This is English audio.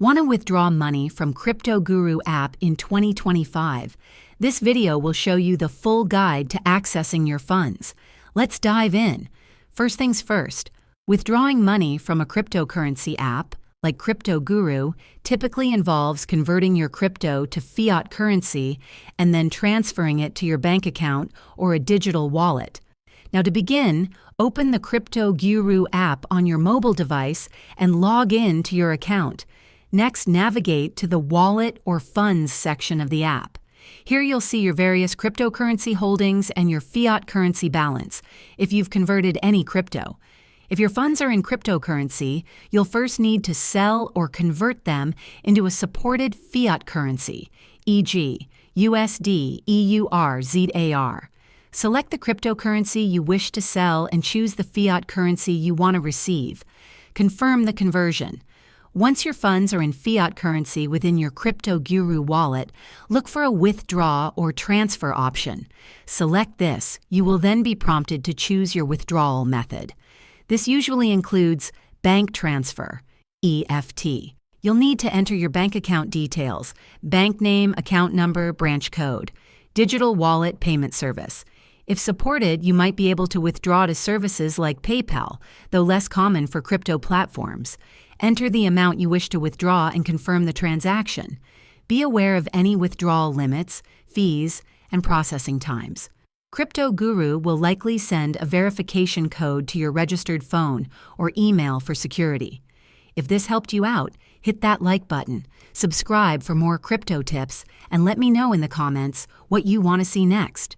Want to withdraw money from Cryptoguru App in 2025? This video will show you the full guide to accessing your funds. Let's dive in. First things first, withdrawing money from a cryptocurrency app, like Cryptoguru, typically involves converting your crypto to fiat currency and then transferring it to your bank account or a digital wallet. Now to begin, open the Cryptoguru app on your mobile device and log in to your account. Next, navigate to the Wallet or Funds section of the app. Here you'll see your various cryptocurrency holdings and your fiat currency balance, if you've converted any crypto. If your funds are in cryptocurrency, you'll first need to sell or convert them into a supported fiat currency, e.g., USD, EUR, ZAR. Select the cryptocurrency you wish to sell and choose the fiat currency you want to receive. Confirm the conversion. Once your funds are in fiat currency within your Cryptoguru wallet, look for a withdraw or transfer option. Select this. You will then be prompted to choose your withdrawal method. This usually includes bank transfer, EFT. You'll need to enter your bank account details, bank name, account number, branch code, digital wallet payment service. If supported, you might be able to withdraw to services like PayPal, though less common for crypto platforms. Enter the amount you wish to withdraw and confirm the transaction. Be aware of any withdrawal limits, fees, and processing times. Cryptoguru will likely send a verification code to your registered phone or email for security. If this helped you out, hit that like button, subscribe for more crypto tips, and let me know in the comments what you want to see next.